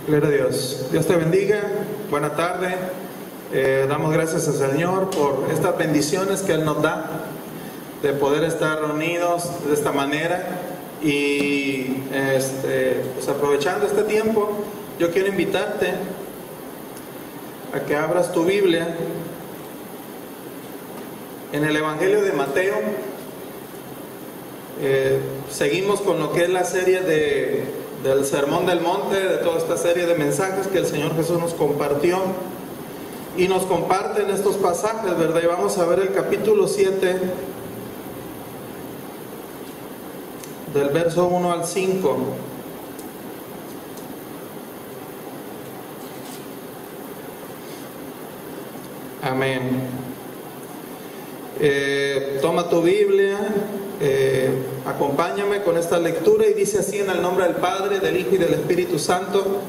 Gloria a Dios. Dios te bendiga. Buena tarde. Damos gracias al Señor por estas bendiciones que Él nos da, de poder estar reunidos de esta manera. Y pues aprovechando este tiempo, yo quiero invitarte a que abras tu Biblia en el Evangelio de Mateo. Seguimos con lo que es la serie del Sermón del Monte, de toda esta serie de mensajes que el Señor Jesús nos compartió y nos comparte en estos pasajes, ¿verdad? Y vamos a ver el capítulo 7 del verso 1 al 5. Amén. Toma tu Biblia, acompáñame con esta lectura, y dice así: en el nombre del Padre, del Hijo y del Espíritu Santo.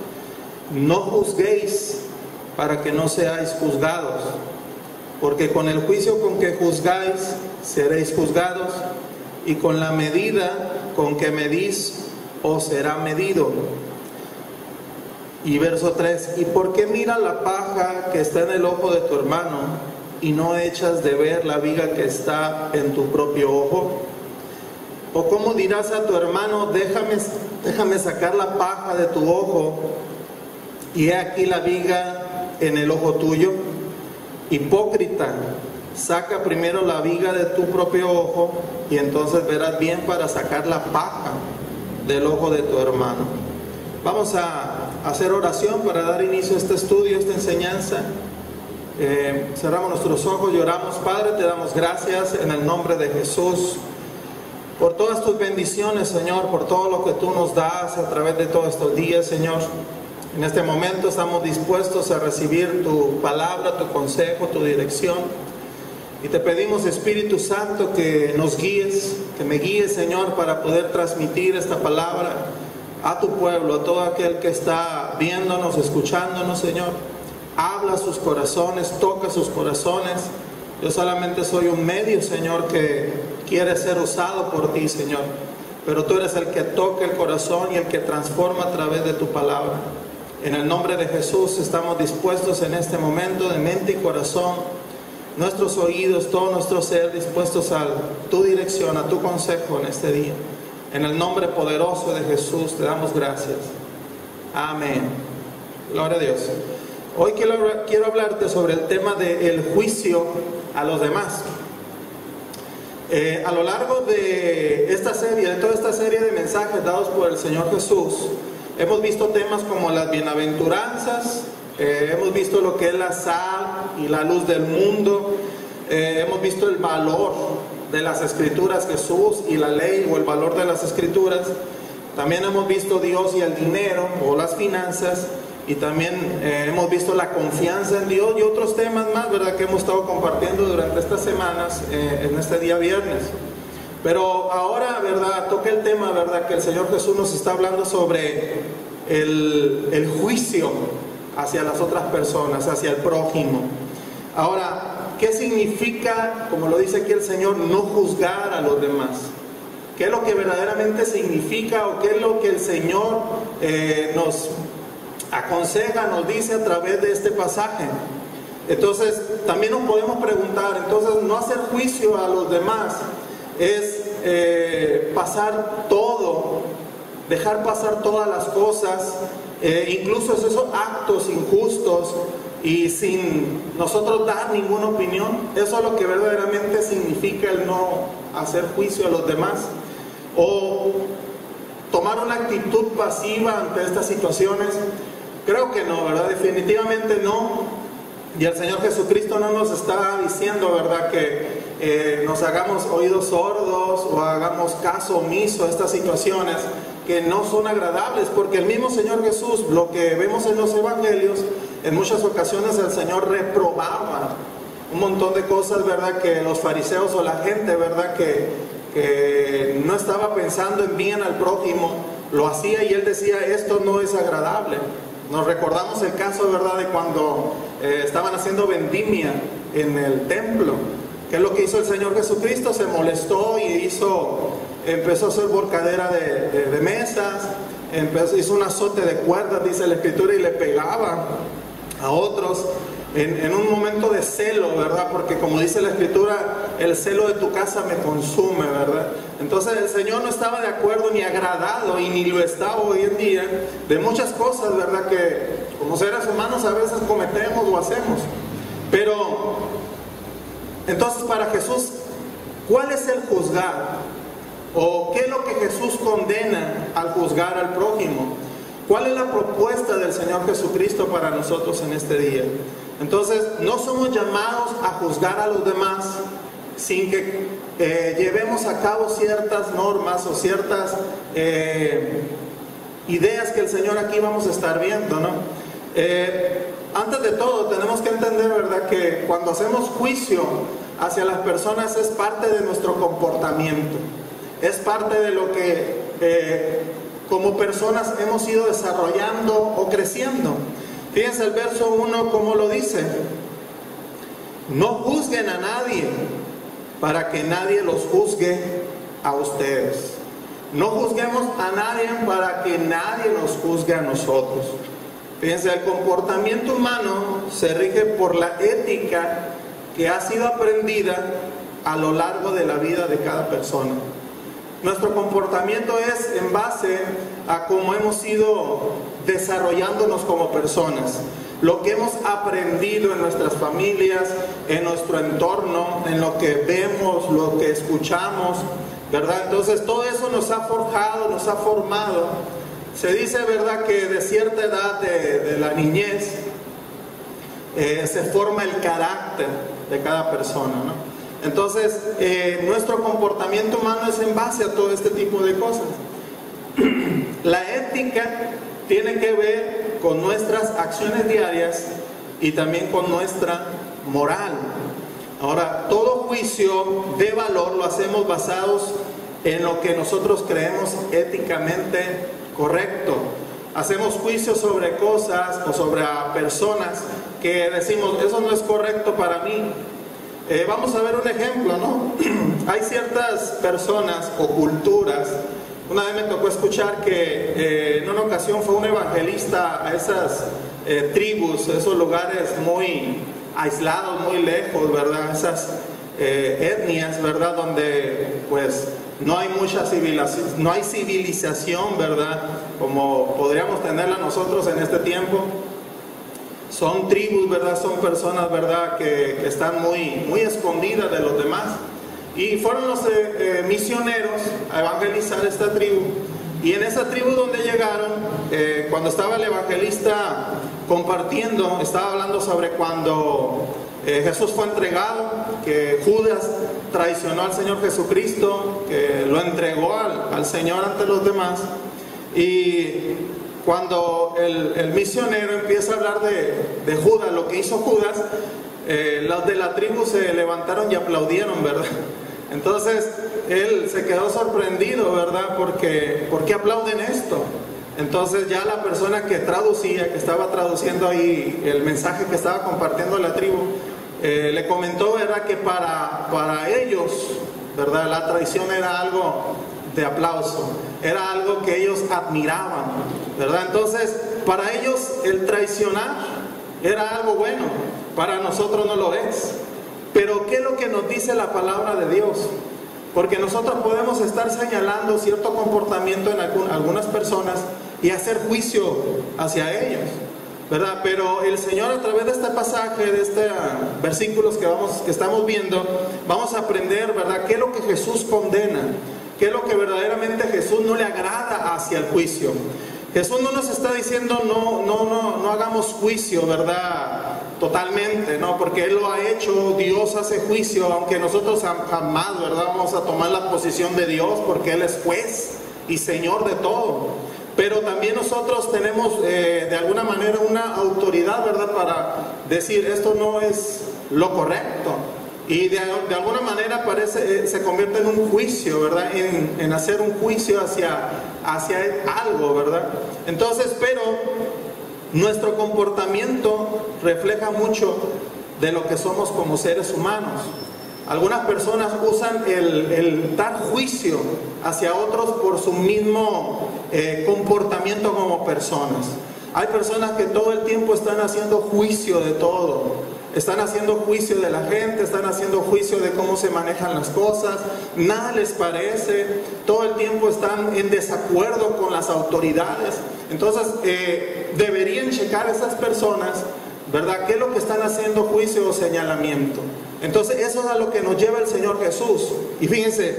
No juzguéis para que no seáis juzgados, porque con el juicio con que juzgáis seréis juzgados, y con la medida con que medís os será medido. Y verso 3: ¿y por qué miras la paja que está en el ojo de tu hermano y no echas de ver la viga que está en tu propio ojo? ¿O cómo dirás a tu hermano: déjame sacar la paja de tu ojo, y he aquí la viga en el ojo tuyo? Hipócrita, saca primero la viga de tu propio ojo, y entonces verás bien para sacar la paja del ojo de tu hermano. Vamos a hacer oración para dar inicio a este estudio, a esta enseñanza. Cerramos nuestros ojos y oramos. Padre, te damos gracias en el nombre de Jesús por todas tus bendiciones, Señor, por todo lo que tú nos das a través de todos estos días, Señor. En este momento estamos dispuestos a recibir tu palabra, tu consejo, tu dirección. Y te pedimos, Espíritu Santo, que nos guíes, que me guíes, Señor, para poder transmitir esta palabra a tu pueblo, a todo aquel que está viéndonos, escuchándonos, Señor. Habla sus corazones, toca sus corazones. Yo solamente soy un medio, Señor, que quiere ser usado por ti, Señor. Pero tú eres el que toca el corazón y el que transforma a través de tu palabra. En el nombre de Jesús estamos dispuestos en este momento, de mente y corazón, nuestros oídos, todo nuestro ser, dispuestos a tu dirección, a tu consejo en este día. En el nombre poderoso de Jesús te damos gracias. Amén. Gloria a Dios. Hoy quiero hablarte sobre el tema del juicio a los demás. A lo largo de esta serie, de toda esta serie de mensajes dados por el Señor Jesús, hemos visto temas como las bienaventuranzas, hemos visto lo que es la sal y la luz del mundo, hemos visto el valor de las Escrituras, Jesús y la ley, o el valor de las Escrituras. También hemos visto Dios y el dinero, o las finanzas. Y también hemos visto la confianza en Dios y otros temas más, ¿verdad?, que hemos estado compartiendo durante estas semanas, en este día viernes. Pero ahora, ¿verdad?, toca el tema, ¿verdad?, que el Señor Jesús nos está hablando sobre el juicio hacia las otras personas, hacia el prójimo. Ahora, ¿qué significa, como lo dice aquí el Señor, no juzgar a los demás? ¿Qué es lo que verdaderamente significa, o qué es lo que el Señor nos aconseja, nos dice a través de este pasaje? Entonces también nos podemos preguntar, entonces, no hacer juicio a los demás es pasar todo, dejar pasar todas las cosas, incluso esos actos injustos, y sin nosotros dar ninguna opinión. Eso es lo que verdaderamente significa el no hacer juicio a los demás, o tomar una actitud pasiva ante estas situaciones. Creo que no, ¿verdad? Definitivamente no. Y el Señor Jesucristo no nos está diciendo, ¿verdad?, que nos hagamos oídos sordos o hagamos caso omiso a estas situaciones que no son agradables, porque el mismo Señor Jesús, lo que vemos en los evangelios, en muchas ocasiones el Señor reprobaba un montón de cosas, ¿verdad?, que los fariseos o la gente, ¿verdad?, que no estaba pensando en bien al prójimo, lo hacía, y Él decía: esto no es agradable. Nos recordamos el caso, ¿verdad?, de cuando estaban haciendo vendimia en el templo. ¿Qué es lo que hizo el Señor Jesucristo? Se molestó y empezó a hacer volcadera de mesas, hizo un azote de cuerdas, dice la Escritura, y le pegaba a otros en un momento de celo, ¿verdad? Porque como dice la Escritura, el celo de tu casa me consume, ¿verdad? Entonces el Señor no estaba de acuerdo ni agradado, y ni lo está hoy en día, de muchas cosas, ¿verdad? Que como seres humanos a veces cometemos o hacemos. Pero entonces, para Jesús, ¿cuál es el juzgar? ¿O qué es lo que Jesús condena al juzgar al prójimo? ¿Cuál es la propuesta del Señor Jesucristo para nosotros en este día? Entonces, no somos llamados a juzgar a los demás sin que llevemos a cabo ciertas normas o ciertas ideas que el Señor aquí vamos a estar viendo, ¿no? Antes de todo, tenemos que entender, ¿verdad?, que cuando hacemos juicio hacia las personas es parte de nuestro comportamiento, es parte de lo que como personas hemos ido desarrollando o creciendo. Fíjense el verso 1 como lo dice: no juzguen a nadie para que nadie los juzgue a ustedes. No juzguemos a nadie para que nadie nos juzgue a nosotros. Fíjense, el comportamiento humano se rige por la ética que ha sido aprendida a lo largo de la vida de cada persona. Nuestro comportamiento es en base a cómo hemos ido desarrollándonos como personas, lo que hemos aprendido en nuestras familias, en nuestro entorno, en lo que vemos, lo que escuchamos, ¿verdad? Entonces todo eso nos ha forjado, nos ha formado. Se dice, ¿verdad?, que de cierta edad de la niñez se forma el carácter de cada persona, ¿no? Entonces, nuestro comportamiento humano es en base a todo este tipo de cosas. La ética tiene que ver con nuestras acciones diarias y también con nuestra moral. Ahora, todo juicio de valor lo hacemos basados en lo que nosotros creemos éticamente correcto. Hacemos juicios sobre cosas o sobre personas que decimos, eso no es correcto para mí. Vamos a ver un ejemplo, ¿no? Hay ciertas personas o culturas. Una vez me tocó escuchar que en una ocasión fue un evangelista a esas tribus, esos lugares muy aislados, muy lejos, ¿verdad? Esas etnias, ¿verdad? Donde pues no hay mucha civilización, no hay civilización, ¿verdad? Como podríamos tenerla nosotros en este tiempo. Son tribus, ¿verdad? Son personas, ¿verdad?, que están muy escondidas de los demás. Y fueron los misioneros a evangelizar esta tribu. Y en esa tribu donde llegaron, cuando estaba el evangelista compartiendo, estaba hablando sobre cuando Jesús fue entregado, que Judas traicionó al Señor Jesucristo, que lo entregó al Señor ante los demás. Y cuando el misionero empieza a hablar de Judas, lo que hizo Judas, los de la tribu se levantaron y aplaudieron, ¿verdad? Entonces él se quedó sorprendido, ¿verdad? ¿Por qué aplauden esto? Entonces ya la persona que traducía, que estaba traduciendo ahí el mensaje que estaba compartiendo la tribu, le comentó, ¿verdad?, que para ellos, ¿verdad?, la traición era algo de aplauso, era algo que ellos admiraban, ¿verdad? Entonces para ellos el traicionar era algo bueno, para nosotros no lo es. Pero ¿qué es lo que nos dice la palabra de Dios? Porque nosotros podemos estar señalando cierto comportamiento en algunas personas y hacer juicio hacia ellas, ¿verdad? Pero el Señor, a través de este pasaje, de estos versículos que estamos viendo, vamos a aprender, ¿verdad?, qué es lo que Jesús condena, qué es lo que verdaderamente Jesús no le agrada hacia el juicio. Jesús no nos está diciendo no hagamos juicio, ¿verdad?, totalmente, ¿no? Porque Él lo ha hecho. Dios hace juicio, aunque nosotros jamás, ¿verdad?, vamos a tomar la posición de Dios, porque Él es juez y Señor de todo. Pero también nosotros tenemos de alguna manera una autoridad, ¿verdad?, para decir esto no es lo correcto. Y de alguna manera se convierte en un juicio, ¿verdad?, en hacer un juicio hacia algo, ¿verdad? Entonces, pero nuestro comportamiento refleja mucho de lo que somos como seres humanos. Algunas personas usan el dar juicio hacia otros por su mismo comportamiento como personas. Hay personas que todo el tiempo están haciendo juicio de todo. Están haciendo juicio de la gente, están haciendo juicio de cómo se manejan las cosas, nada les parece, todo el tiempo están en desacuerdo con las autoridades. Entonces, deberían checar esas personas, ¿verdad? ¿Qué es lo que están haciendo juicio o señalamiento? Entonces, eso es a lo que nos lleva el Señor Jesús. Y fíjense,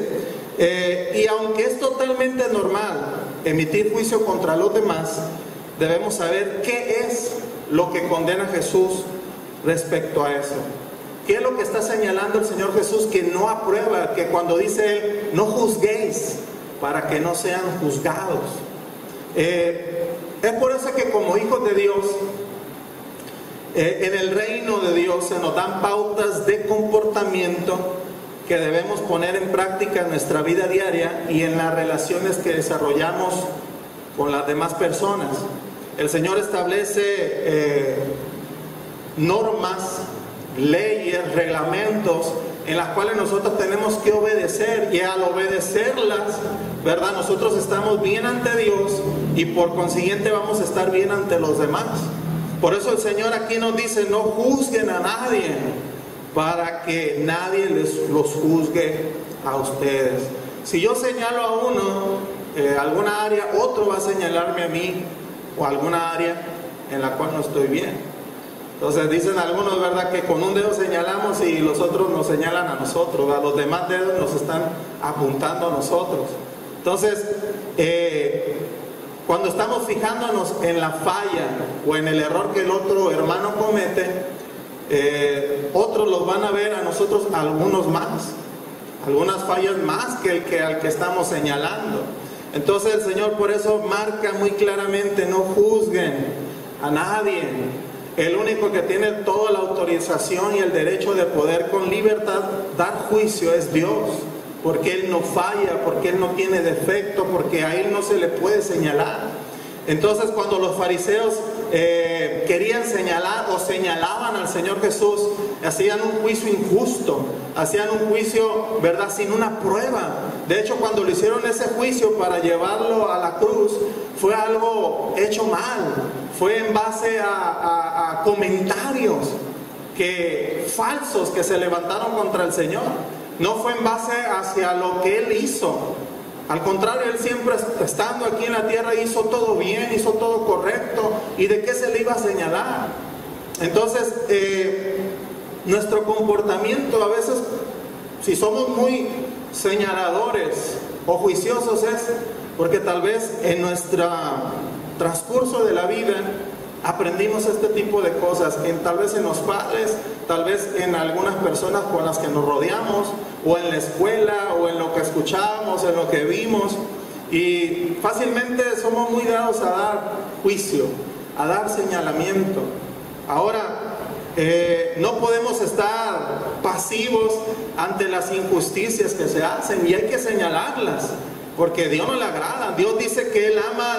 y aunque es totalmente normal emitir juicio contra los demás, debemos saber qué es lo que condena Jesús respecto a eso. ¿Qué es lo que está señalando el Señor Jesús que no aprueba? Que cuando dice Él, no juzguéis para que no sean juzgados. Es por eso que como hijos de Dios, en el reino de Dios se nos dan pautas de comportamiento que debemos poner en práctica en nuestra vida diaria y en las relaciones que desarrollamos con las demás personas. El Señor establece normas, leyes, reglamentos en las cuales nosotros tenemos que obedecer, y al obedecerlas, ¿verdad? Nosotros estamos bien ante Dios y por consiguiente vamos a estar bien ante los demás. Por eso el Señor aquí nos dice, no juzguen a nadie para que nadie los juzgue a ustedes. Si yo señalo a uno alguna área, otro va a señalarme a mí o alguna área en la cual no estoy bien. Entonces dicen algunos, ¿verdad?, que con un dedo señalamos y los otros nos señalan a nosotros, ¿verdad? Los demás dedos nos están apuntando a nosotros. Entonces, cuando estamos fijándonos en la falla o en el error que el otro hermano comete, otros los van a ver a nosotros algunos más, algunas fallas más que al que estamos señalando. Entonces el Señor por eso marca muy claramente, no juzguen a nadie. El único que tiene toda la autorización y el derecho de poder con libertad dar juicio es Dios, porque Él no falla, porque Él no tiene defecto, porque a Él no se le puede señalar. Entonces cuando los fariseos querían señalar o señalaban al Señor Jesús, hacían un juicio injusto, hacían un juicio, ¿verdad?, sin una prueba. De hecho, cuando le hicieron ese juicio para llevarlo a la cruz, fue algo hecho mal, fue en base a comentarios falsos que se levantaron contra el Señor. No fue en base hacia lo que Él hizo. Al contrario, Él siempre estando aquí en la tierra hizo todo bien, hizo todo correcto. ¿Y de qué se le iba a señalar? Entonces, nuestro comportamiento a veces, si somos muy señaladores o juiciosos, es porque tal vez en nuestro transcurso de la vida aprendimos este tipo de cosas, tal vez en los padres, tal vez en algunas personas con las que nos rodeamos, o en la escuela, o en lo que escuchamos, en lo que vimos, y fácilmente somos muy dados a dar juicio, a dar señalamiento. Ahora, no podemos estar pasivos ante las injusticias que se hacen, y hay que señalarlas, porque Dios no le agrada. Dios dice que Él ama a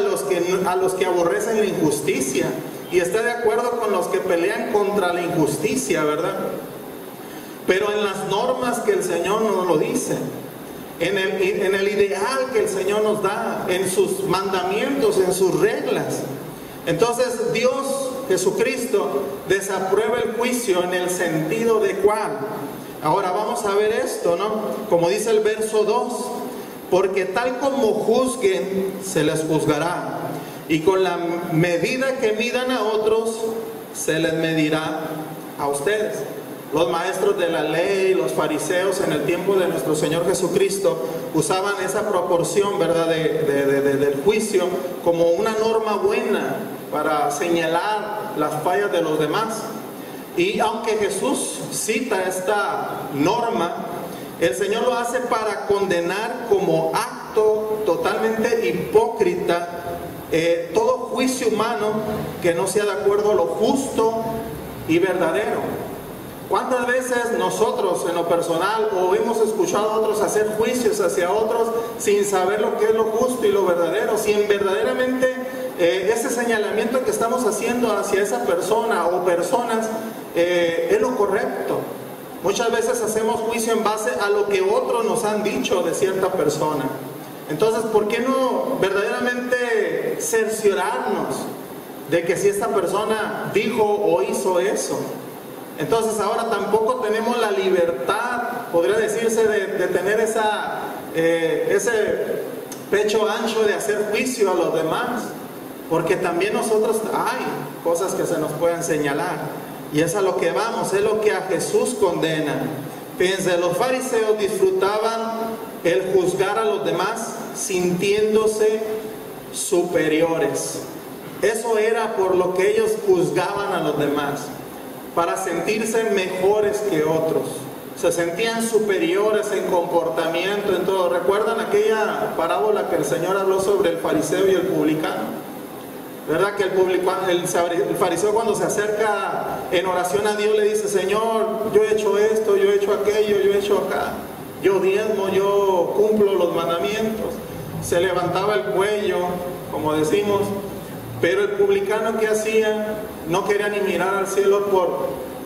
los que aborrecen la injusticia, y está de acuerdo con los que pelean contra la injusticia, ¿verdad? Pero en las normas que el Señor nos lo dice, en el ideal que el Señor nos da, en sus mandamientos, en sus reglas. Entonces Dios, Jesucristo, desaprueba el juicio en el sentido de cuál. Ahora vamos a ver esto, ¿no? Como dice el verso 2, porque tal como juzguen, se les juzgará, y con la medida que midan a otros, se les medirá a ustedes. Los maestros de la ley, los fariseos en el tiempo de nuestro Señor Jesucristo usaban esa proporción, ¿verdad?, del juicio como una norma buena para señalar las fallas de los demás. Y aunque Jesús cita esta norma, el Señor lo hace para condenar como acto totalmente hipócrita todo juicio humano que no sea de acuerdo a lo justo y verdadero. ¿Cuántas veces nosotros en lo personal o hemos escuchado a otros hacer juicios hacia otros sin saber lo que es lo justo y lo verdadero? Si verdaderamente ese señalamiento que estamos haciendo hacia esa persona o personas es lo correcto. Muchas veces hacemos juicio en base a lo que otros nos han dicho de cierta persona. Entonces, ¿por qué no verdaderamente cerciorarnos de que si esta persona dijo o hizo eso? Entonces ahora tampoco tenemos la libertad, podría decirse, de tener ese pecho ancho de hacer juicio a los demás, porque también nosotros hay cosas que se nos pueden señalar, y es a lo que vamos, es lo que a Jesús condena. Fíjense, los fariseos disfrutaban el juzgar a los demás sintiéndose superiores. Eso era por lo que ellos juzgaban a los demás, para sentirse mejores que otros. Se sentían superiores en comportamiento, en todo. ¿Recuerdan aquella parábola que el Señor habló sobre el fariseo y el publicano? ¿Verdad que el fariseo, cuando se acerca en oración a Dios, le dice: Señor, yo he hecho esto, yo he hecho aquello, yo he hecho acá, yo diezmo, yo cumplo los mandamientos? Se levantaba el cuello, como decimos. Pero el publicano, ¿qué hacía? No quería ni mirar al cielo,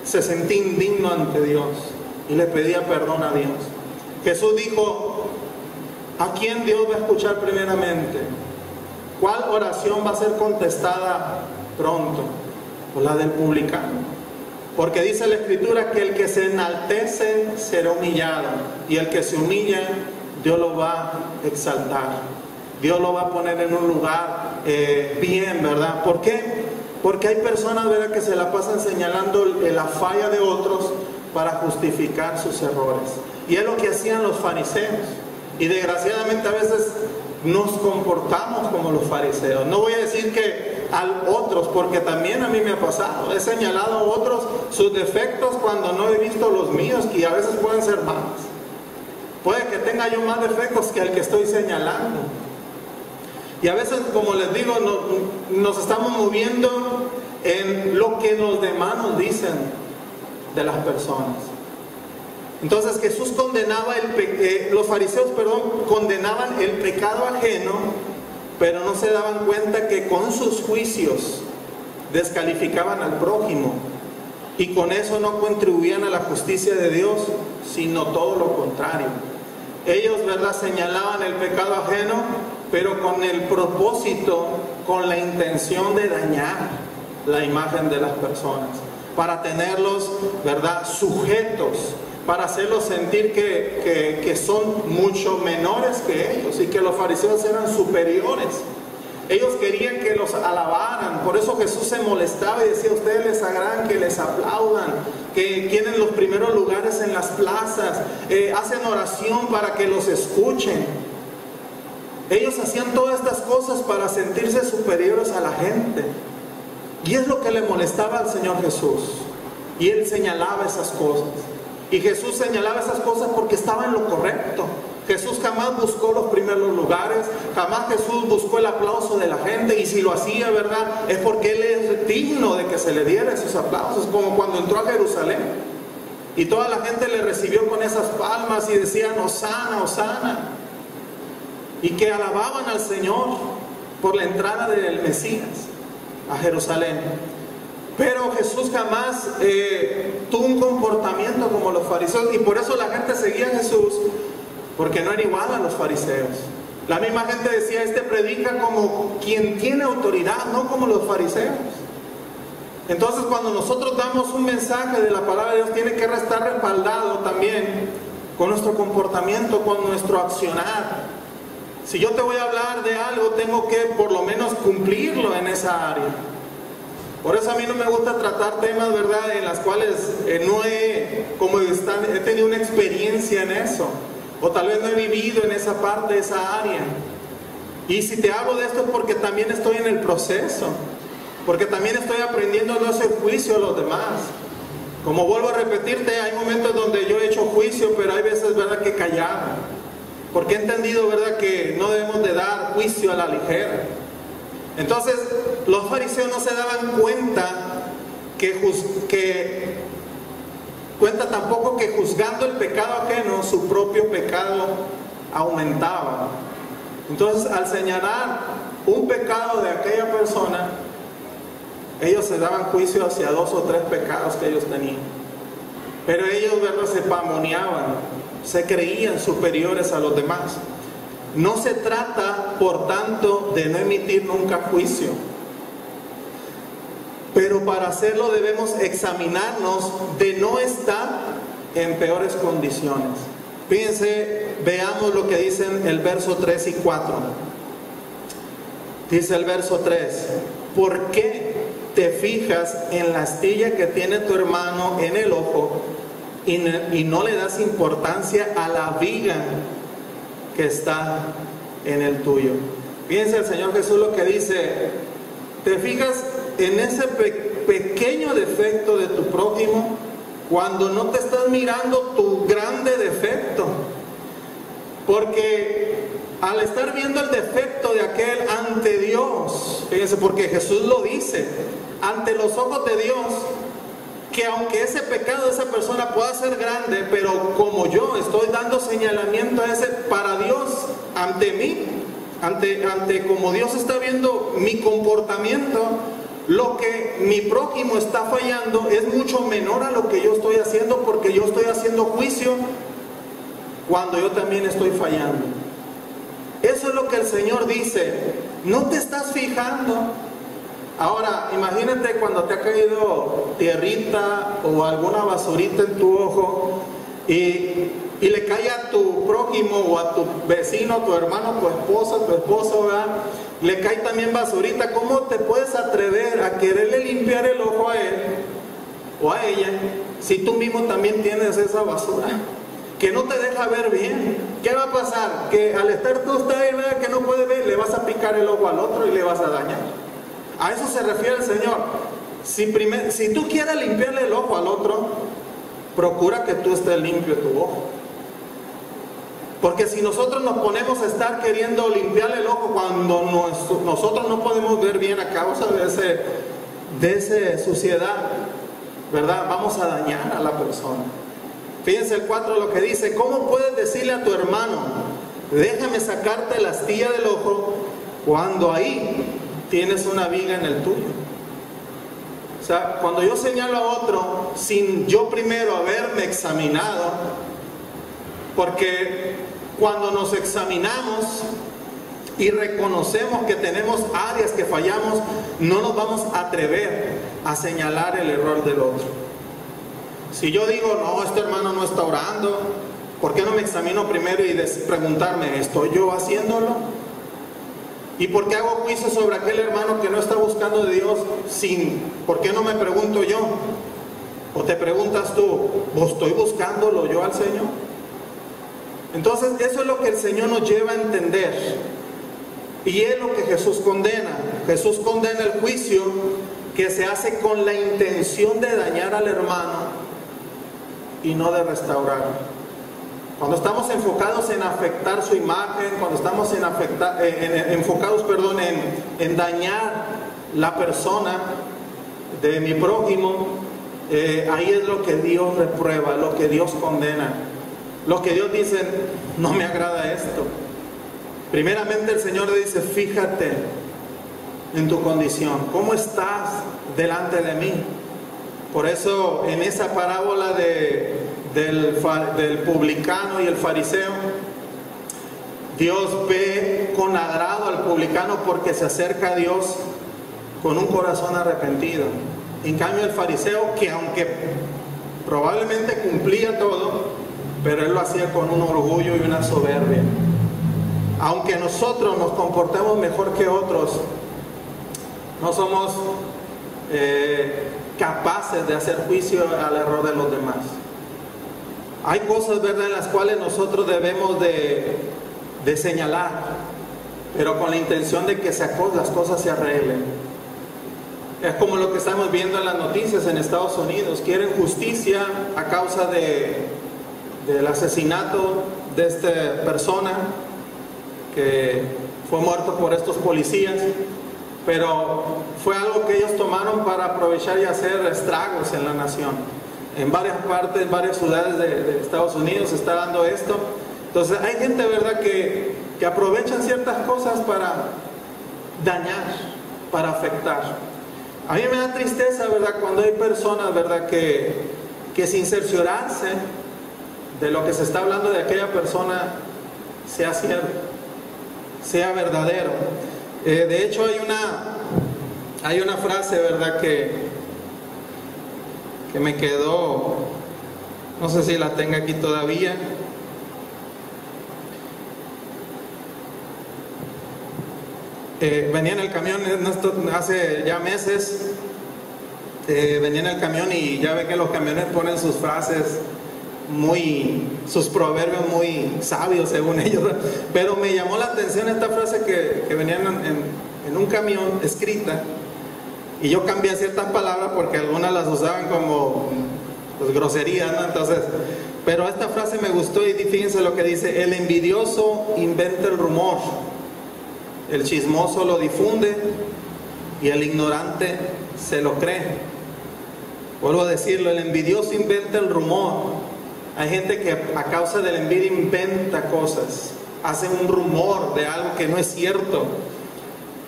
se sentía indigno ante Dios y le pedía perdón a Dios. Jesús dijo: ¿a quién Dios va a escuchar primeramente? ¿Cuál oración va a ser contestada pronto? Pues la del publicano. Porque dice la Escritura que el que se enaltece será humillado, y el que se humilla, Dios lo va a exaltar. Dios lo va a poner en un lugar bien, ¿verdad? ¿Por qué? Porque hay personas, ¿verdad?, que se la pasan señalando la falla de otros para justificar sus errores. Y es lo que hacían los fariseos. Y desgraciadamente a veces nos comportamos como los fariseos. No voy a decir que a otros, porque también a mí me ha pasado. He señalado a otros sus defectos cuando no he visto los míos, que a veces pueden ser más. Puede que tenga yo más defectos que el que estoy señalando. Y a veces, como les digo, nos estamos moviendo en lo que los demás nos dicen de las personas. Entonces Jesús condenaba los fariseos, condenaban el pecado ajeno, pero no se daban cuenta que con sus juicios descalificaban al prójimo, y con eso no contribuían a la justicia de Dios, sino todo lo contrario. Ellos, ¿verdad?, señalaban el pecado ajeno, pero con el propósito, con la intención de dañar la imagen de las personas, para tenerlos, ¿verdad?, sujetos, para hacerlos sentir que son mucho menores que ellos, y que los fariseos eran superiores. Ellos querían que los alabaran. Por eso Jesús se molestaba y decía: ustedes les agradan que les aplaudan, que tienen los primeros lugares en las plazas, hacen oración para que los escuchen. Ellos hacían todas estas cosas para sentirse superiores a la gente. Y es lo que le molestaba al Señor Jesús. Y Él señalaba esas cosas. Y Jesús señalaba esas cosas porque estaba en lo correcto. Jesús jamás buscó los primeros lugares, jamás Jesús buscó el aplauso de la gente, y si lo hacía, ¿verdad?, es porque Él es digno de que se le diera esos aplausos, como cuando entró a Jerusalén y toda la gente le recibió con esas palmas y decían: Hosana, Hosana, y que alababan al Señor por la entrada del Mesías a Jerusalén. Pero Jesús jamás tuvo un comportamiento como los fariseos, y por eso la gente seguía a Jesús, porque no era igual a los fariseos. La misma gente decía: este predica como quien tiene autoridad, no como los fariseos. Entonces, cuando nosotros damos un mensaje de la palabra de Dios, tiene que estar respaldado también con nuestro comportamiento, con nuestro accionar. Si yo te voy a hablar de algo, tengo que por lo menos cumplirlo en esa área. Por eso a mí no me gusta tratar temas, ¿verdad?, en las cuales no he tenido una experiencia en eso, o tal vez no he vivido en esa parte, esa área. Y si te hablo de esto es porque también estoy en el proceso, porque también estoy aprendiendo a no hacer juicio a los demás. Como vuelvo a repetirte, hay momentos donde yo he hecho juicio, pero hay veces, ¿verdad?, que callado, porque he entendido, ¿verdad?, que no debemos de dar juicio a la ligera. Entonces, los fariseos no se daban cuenta cuenta tampoco que juzgando el pecado ajeno, su propio pecado aumentaba. Entonces, al señalar un pecado de aquella persona, ellos se daban juicio hacia 2 o 3 pecados que ellos tenían. pero ellos, ¿verdad?, se pamoneaban, se creían superiores a los demás. No se trata, por tanto, de no emitir nunca juicio, pero para hacerlo debemos examinarnos de no estar en peores condiciones. Fíjense, veamos lo que dicen el verso 3 y 4. Dice el verso 3: ¿por qué te fijas en la astilla que tiene tu hermano en el ojo y no le das importancia a la viga que está en el tuyo? Fíjense el Señor Jesús lo que dice: te fijas en ese pequeño defecto de tu prójimo cuando no te estás mirando tu grande defecto. Porque al estar viendo el defecto de aquel ante Dios, fíjense, porque Jesús lo dice, ante los ojos de Dios, que aunque ese pecado de esa persona pueda ser grande, pero como yo estoy dando señalamiento a ese, para Dios, ante mí, ante como Dios está viendo mi comportamiento, lo que mi prójimo está fallando es mucho menor a lo que yo estoy haciendo, porque yo estoy haciendo juicio cuando yo también estoy fallando. Eso es lo que el Señor dice. No te estás fijando. Ahora, imagínate cuando te ha caído tierrita o alguna basurita en tu ojo y le cae a tu prójimo o a tu vecino, tu hermano, tu esposo, ¿verdad? Le cae también basurita. ¿Cómo te puedes atrever a quererle limpiar el ojo a él o a ella si tú mismo también tienes esa basura que no te deja ver bien? ¿Qué va a pasar? Que al estar tú ahí, ¿verdad?, que no puede ver, le vas a picar el ojo al otro y le vas a dañar. A eso se refiere el Señor. Si tú quieres limpiarle el ojo al otro, procura que tú estés limpio tu ojo. Porque si nosotros nos ponemos a estar queriendo limpiarle el ojo cuando nosotros no podemos ver bien a causa de esa suciedad, ¿verdad?, vamos a dañar a la persona. Fíjense el 4 lo que dice: ¿cómo puedes decirle a tu hermano, déjame sacarte la astilla del ojo, cuando ahí tienes una viga en el tuyo? O sea, cuando yo señalo a otro sin yo primero haberme examinado, porque cuando nos examinamos y reconocemos que tenemos áreas que fallamos, no nos vamos a atrever a señalar el error del otro. Si yo digo, no, este hermano no está orando, ¿por qué no me examino primero y preguntarme, ¿estoy yo haciéndolo? ¿Y por qué hago juicio sobre aquel hermano que no está buscando de Dios? ¿Por qué no me pregunto yo? ¿O te preguntas tú, ¿estoy buscándolo yo al Señor? Entonces, eso es lo que el Señor nos lleva a entender. Y es lo que Jesús condena. Jesús condena el juicio que se hace con la intención de dañar al hermano y no de restaurar. Cuando estamos enfocados en afectar su imagen, cuando estamos enfocados en dañar la persona de mi prójimo, ahí es lo que Dios reprueba, lo que Dios condena, lo que Dios dice: no me agrada esto. Primeramente el Señor le dice: fíjate en tu condición, ¿cómo estás delante de mí? Por eso en esa parábola del publicano y el fariseo, Dios ve con agrado al publicano porque se acerca a Dios con un corazón arrepentido. En cambio el fariseo, que aunque probablemente cumplía todo, pero él lo hacía con un orgullo y una soberbia. Aunque nosotros nos comportemos mejor que otros, no somos capaces de hacer juicio al error de los demás. Hay cosas, ¿verdad?, en las cuales nosotros debemos de señalar, pero con la intención de que las cosas se arreglen. Es como lo que estamos viendo en las noticias en Estados Unidos. Quieren justicia a causa del asesinato de esta persona que fue muerto por estos policías, pero fue algo que ellos tomaron para aprovechar y hacer estragos en la nación. En varias partes, en varias ciudades de Estados Unidos se está dando esto. Entonces hay gente, ¿verdad?, que aprovechan ciertas cosas para dañar, para afectar. A mí me da tristeza, ¿verdad?, cuando hay personas, ¿verdad?, que que sin cerciorarse de lo que se está hablando de aquella persona sea cierto, sea verdadero. De hecho hay una frase, ¿verdad?, que me quedó, no sé si la tenga aquí todavía. Venía en el camión hace ya meses, venía en el camión y ya ve que los camiones ponen sus frases sus proverbios muy sabios según ellos, ¿verdad? Pero me llamó la atención esta frase que venía en un camión escrita, y yo cambié ciertas palabras porque algunas las usaban como pues, groserías, ¿no? Entonces, pero esta frase me gustó y fíjense lo que dice: el envidioso inventa el rumor, el chismoso lo difunde y el ignorante se lo cree. Vuelvo a decirlo, el envidioso inventa el rumor. Hay gente que a causa de la envidia inventa cosas, hace un rumor de algo que no es cierto.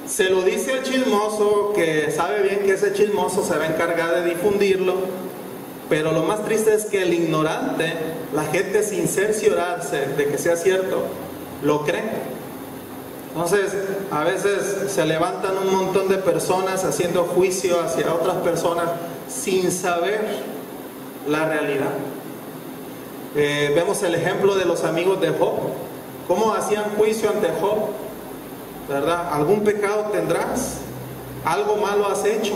Se lo dice al chismoso, que sabe bien que ese chismoso se va a encargar de difundirlo, pero lo más triste es que el ignorante, la gente sin cerciorarse de que sea cierto, lo cree. Entonces, a veces se levantan un montón de personas haciendo juicio hacia otras personas sin saber la realidad. Vemos el ejemplo de los amigos de Job, cómo hacían juicio ante Job, ¿verdad? ¿Algún pecado tendrás? ¿Algo malo has hecho?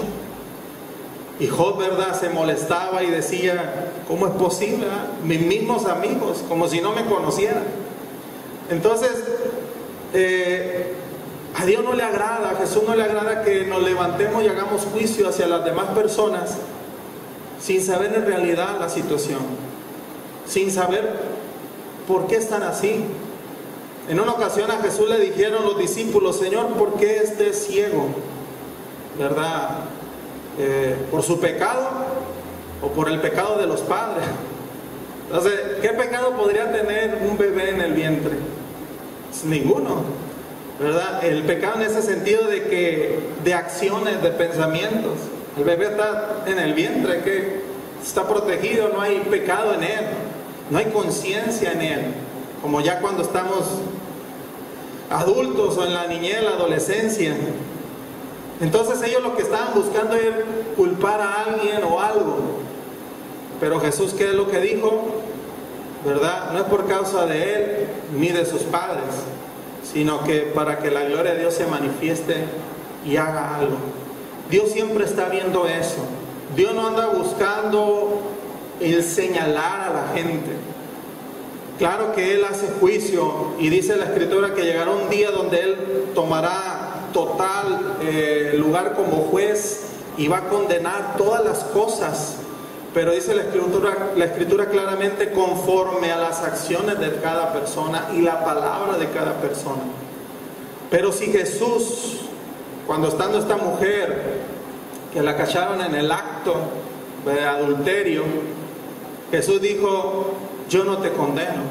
Y Job, ¿verdad?, se molestaba y decía: ¿cómo es posible? Mis mismos amigos, como si no me conocieran. Entonces, a Dios no le agrada, a Jesús no le agrada que nos levantemos y hagamos juicio hacia las demás personas sin saber en realidad la situación, sin saber por qué están así. En una ocasión a Jesús le dijeron los discípulos: Señor, ¿por qué este es ciego? ¿Verdad? ¿Por su pecado o por el pecado de los padres? Entonces, ¿qué pecado podría tener un bebé en el vientre? Ninguno, ¿verdad? El pecado en ese sentido de acciones, de pensamientos. El bebé está en el vientre, que está protegido, no hay pecado en él, no hay conciencia en él, como ya cuando estamos adultos o en la niñez, la adolescencia. Entonces ellos lo que estaban buscando era culpar a alguien o algo. Pero Jesús, ¿qué es lo que dijo? ¿Verdad? No es por causa de él ni de sus padres, sino que para que la gloria de Dios se manifieste y haga algo. Dios siempre está viendo eso. Dios no anda buscando el señalar a la gente. Claro que Él hace juicio, y dice la Escritura que llegará un día donde Él tomará total lugar como juez y va a condenar todas las cosas. Pero dice la escritura claramente conforme a las acciones de cada persona y la palabra de cada persona. Pero si Jesús, cuando estando esta mujer que la cacharon en el acto de adulterio, Jesús dijo: yo no te condeno.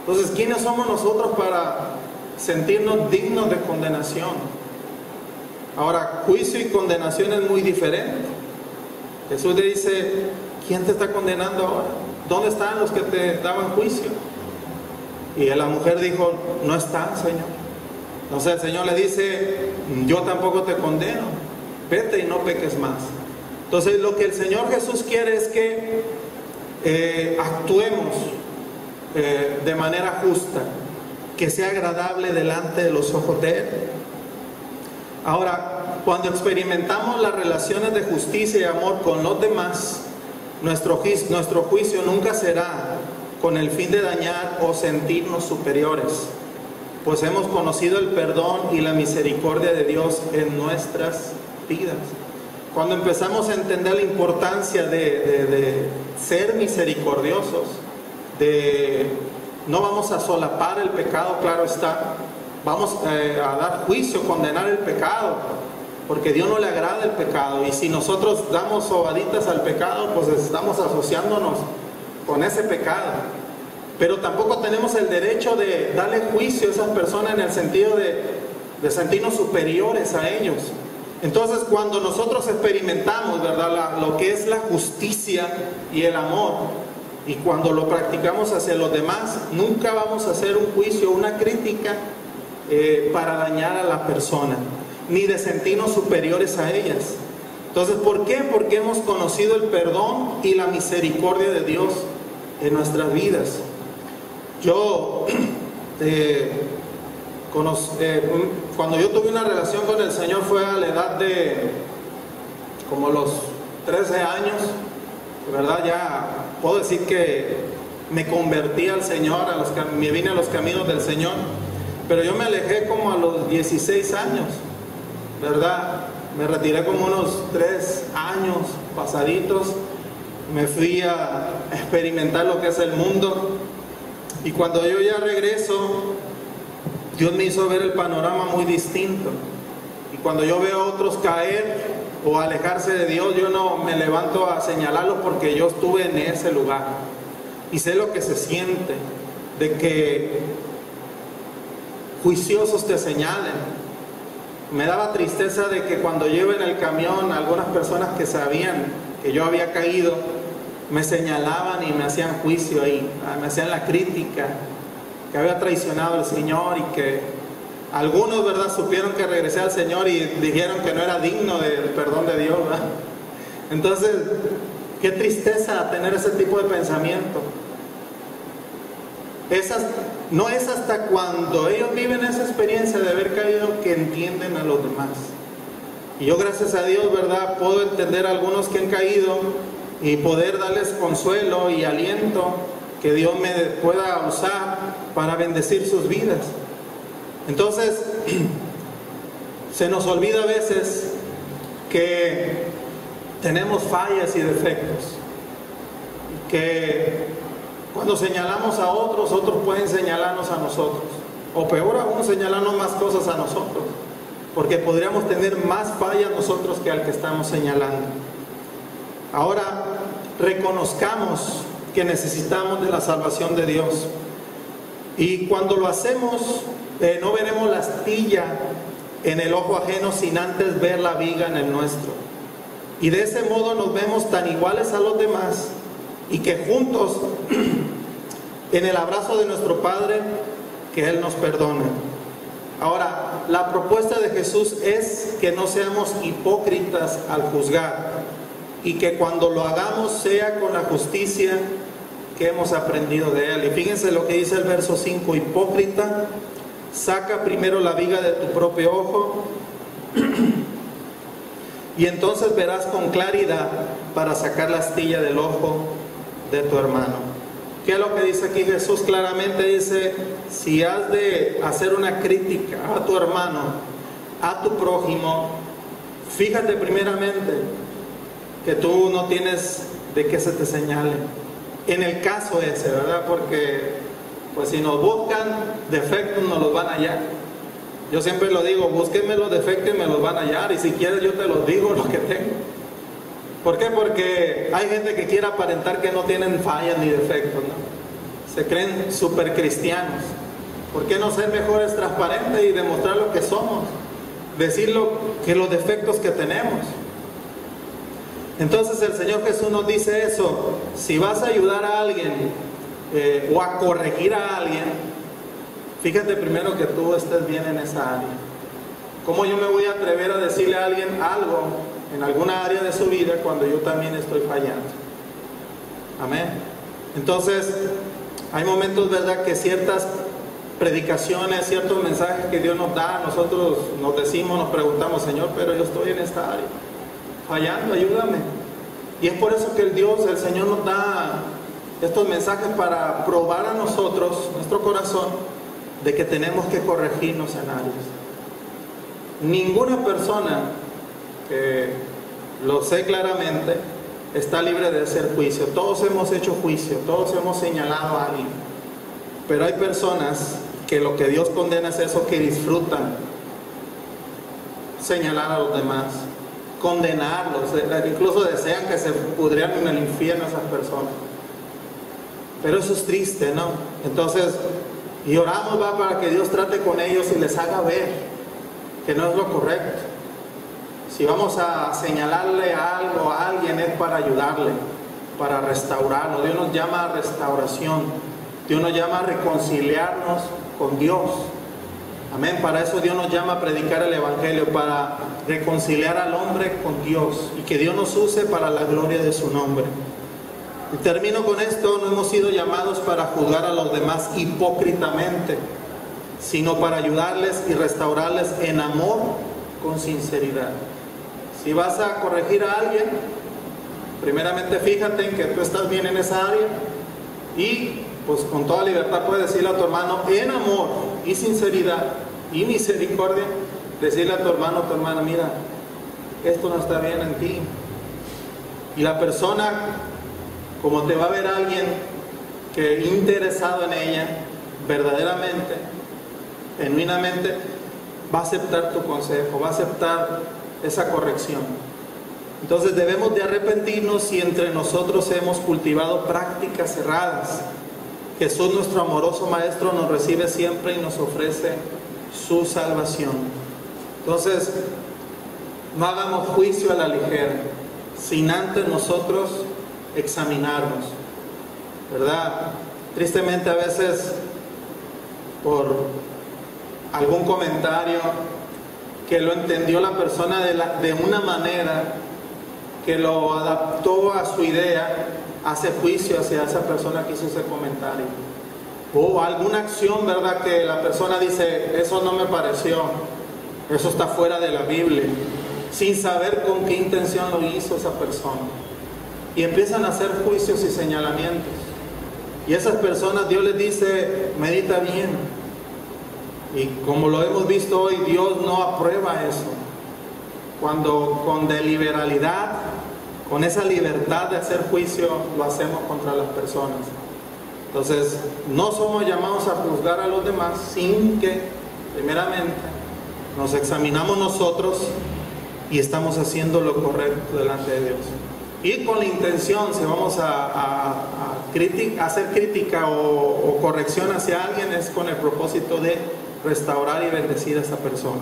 Entonces, ¿quiénes somos nosotros para sentirnos dignos de condenación? Ahora, juicio y condenación es muy diferente. Jesús le dice: ¿quién te está condenando ahora? ¿Dónde están los que te daban juicio? Y la mujer dijo: no están, Señor. Entonces el Señor le dice: yo tampoco te condeno, vete y no peques más. Entonces lo que el Señor Jesús quiere es que actuemos de manera justa, que sea agradable delante de los ojos de Él. Ahora, cuando experimentamos las relaciones de justicia y amor con los demás, nuestro juicio nunca será con el fin de dañar o sentirnos superiores, pues hemos conocido el perdón y la misericordia de Dios en nuestras vidas. Cuando empezamos a entender la importancia de ser misericordiosos, no vamos a solapar el pecado, claro está, vamos a dar juicio, condenar el pecado, porque Dios no le agrada el pecado. Y si nosotros damos sobaditas al pecado, pues estamos asociándonos con ese pecado. Pero tampoco tenemos el derecho de darle juicio a esas personas en el sentido de sentirnos superiores a ellos. Entonces, cuando nosotros experimentamos, ¿verdad?, lo que es la justicia y el amor, y cuando lo practicamos hacia los demás, nunca vamos a hacer un juicio, una crítica para dañar a la persona, ni de sentirnos superiores a ellas. Entonces, ¿por qué? Porque hemos conocido el perdón y la misericordia de Dios en nuestras vidas. Yo cuando yo tuve una relación con el Señor fue a la edad de como los 13 años, ¿verdad? Ya puedo decir que me convertí al Señor, me vine a los caminos del Señor, pero yo me alejé como a los 16 años, ¿verdad? Me retiré como unos 3 años pasaditos, me fui a experimentar lo que es el mundo, y cuando yo ya regreso, Dios me hizo ver el panorama muy distinto. Y cuando yo veo a otros caer o alejarse de Dios, yo no me levanto a señalarlos porque yo estuve en ese lugar. Y sé lo que se siente de que juiciosos te señalen. Me daba tristeza de que cuando yo iba en el camión, algunas personas que sabían que yo había caído, me señalaban y me hacían juicio ahí, me hacían la crítica, que había traicionado al Señor, y que algunos, ¿verdad?, supieron que regresé al Señor y dijeron que no era digno del perdón de Dios, ¿verdad? Entonces, qué tristeza tener ese tipo de pensamiento. No es hasta cuando ellos viven esa experiencia de haber caído que entienden a los demás. Y yo, gracias a Dios, ¿verdad?, puedo entender a algunos que han caído y poder darles consuelo y aliento, que Dios me pueda usar para bendecir sus vidas. Entonces, se nos olvida a veces que tenemos fallas y defectos, que cuando señalamos a otros, otros pueden señalarnos a nosotros, o peor aún, señalarnos más cosas a nosotros, porque podríamos tener más fallas nosotros que al que estamos señalando. Ahora, reconozcamos que necesitamos de la salvación de Dios, y cuando lo hacemos, no veremos la astilla en el ojo ajeno sin antes ver la viga en el nuestro, y de ese modo nos vemos tan iguales a los demás, y que juntos en el abrazo de nuestro Padre, que Él nos perdone. Ahora, la propuesta de Jesús es que no seamos hipócritas al juzgar, y que cuando lo hagamos sea con la justicia que hemos aprendido de Él. Y fíjense lo que dice el verso 5: hipócrita, saca primero la viga de tu propio ojo, y entonces verás con claridad para sacar la astilla del ojo de tu hermano. ¿Qué es lo que dice aquí Jesús? Claramente dice: si has de hacer una crítica a tu hermano, a tu prójimo, fíjate primeramente que tú no tienes de qué se te señale. En el caso ese, ¿verdad? Porque pues si nos buscan defectos, nos los van a hallar. Yo siempre lo digo: búsquenme los defectos y me los van a hallar, y si quieres yo te los digo lo que tengo. ¿Por qué? Porque hay gente que quiere aparentar que no tienen fallas ni defectos, ¿no? Se creen super cristianos. ¿Por qué no ser mejores, transparentes y demostrar lo que somos? Decir los defectos que tenemos. Entonces el Señor Jesús nos dice eso: si vas a ayudar a alguien o a corregir a alguien, fíjate primero que tú estés bien en esa área. ¿Cómo yo me voy a atrever a decirle a alguien algo en alguna área de su vida cuando yo también estoy fallando? Amén. Entonces, hay momentos, ¿verdad?, que ciertas predicaciones, ciertos mensajes que Dios nos da, nosotros nos decimos, nos preguntamos: Señor, pero yo estoy en esta área fallando, ayúdame. Y es por eso que el Señor nos da estos mensajes para probar a nosotros, nuestro corazón, de que tenemos que corregirnos en áreas. Ninguna persona, lo sé claramente, está libre de hacer juicio. Todos hemos hecho juicio, todos hemos señalado a alguien, pero hay personas que lo que Dios condena es eso, que disfrutan señalar a los demás, condenarlos, incluso desean que se pudrieran en el infierno esas personas. Pero eso es triste, ¿no? Entonces, y oramos, para que Dios trate con ellos y les haga ver que no es lo correcto. Si vamos a señalarle algo a alguien, es para ayudarle, para restaurarlo. Dios nos llama a restauración. Dios nos llama a reconciliarnos con Dios. Amén. Para eso Dios nos llama a predicar el Evangelio, para reconciliar al hombre con Dios y que Dios nos use para la gloria de su nombre. Y termino con esto: no hemos sido llamados para juzgar a los demás hipócritamente, sino para ayudarles y restaurarles en amor, con sinceridad. Si vas a corregir a alguien, primeramente fíjate en que tú estás bien en esa área y pues con toda libertad puedes decirle a tu hermano en amor y sinceridad y misericordia, decirle a tu hermano o tu hermana: mira, esto no está bien en ti. Y la persona, como te va a ver alguien que interesado en ella, verdaderamente, genuinamente, va a aceptar tu consejo, va a aceptar esa corrección. Entonces debemos de arrepentirnos si entre nosotros hemos cultivado prácticas erradas. Jesús, nuestro amoroso Maestro, nos recibe siempre y nos ofrece su salvación. Entonces, no hagamos juicio a la ligera, sin antes nosotros examinarnos, ¿verdad? Tristemente a veces, por algún comentario que lo entendió la persona de una manera, que lo adaptó a su idea, hace juicio hacia esa persona que hizo ese comentario. O alguna acción, ¿verdad?, que la persona dice: eso no me pareció, eso está fuera de la Biblia, sin saber con qué intención lo hizo esa persona. Y empiezan a hacer juicios y señalamientos. Y esas personas, Dios les dice: medita bien. Y como lo hemos visto hoy, Dios no aprueba eso. Cuando con deliberalidad, con esa libertad de hacer juicio, lo hacemos contra las personas. Entonces, no somos llamados a juzgar a los demás sin que, primeramente, nos examinamos nosotros y estamos haciendo lo correcto delante de Dios. Y con la intención, si vamos a hacer crítica o corrección hacia alguien, es con el propósito de restaurar y bendecir a esa persona.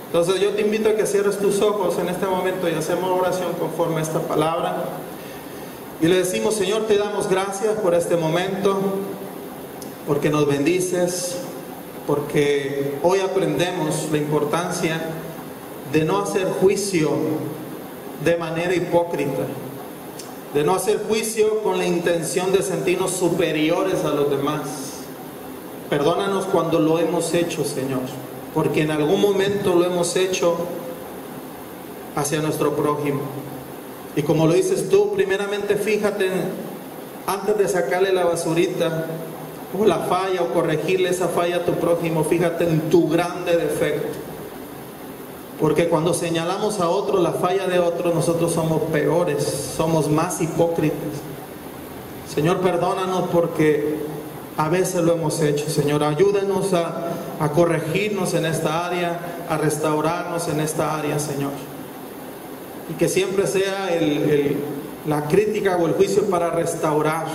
Entonces yo te invito a que cierres tus ojos en este momento y hacemos oración conforme a esta palabra. Y le decimos: Señor, te damos gracias por este momento, porque nos bendices, porque hoy aprendemos la importancia de no hacer juicio de manera hipócrita, de no hacer juicio con la intención de sentirnos superiores a los demás. Perdónanos cuando lo hemos hecho, Señor, porque en algún momento lo hemos hecho hacia nuestro prójimo. Y como lo dices tú, primeramente fíjate, antes de sacarle la basurita o la falla o corregirle esa falla a tu prójimo, fíjate en tu grande defecto. Porque cuando señalamos a otro la falla de otro, nosotros somos peores, somos más hipócritas. Señor, perdónanos porque a veces lo hemos hecho. Señor, ayúdanos a corregirnos en esta área, a restaurarnos en esta área, Señor. Y que siempre sea la crítica o el juicio para restaurar,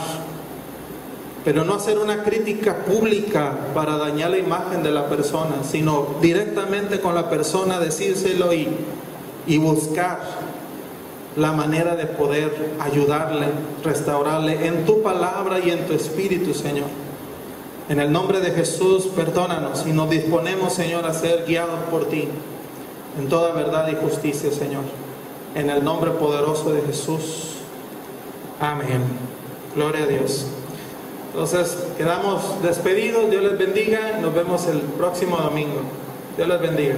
pero no hacer una crítica pública para dañar la imagen de la persona, sino directamente con la persona decírselo y buscar la manera de poder ayudarle, restaurarle en tu palabra y en tu espíritu, Señor. En el nombre de Jesús, perdónanos y nos disponemos, Señor, a ser guiados por ti en toda verdad y justicia, Señor. En el nombre poderoso de Jesús. Amén. Gloria a Dios. Entonces, quedamos despedidos. Dios les bendiga. Nos vemos el próximo domingo. Dios les bendiga.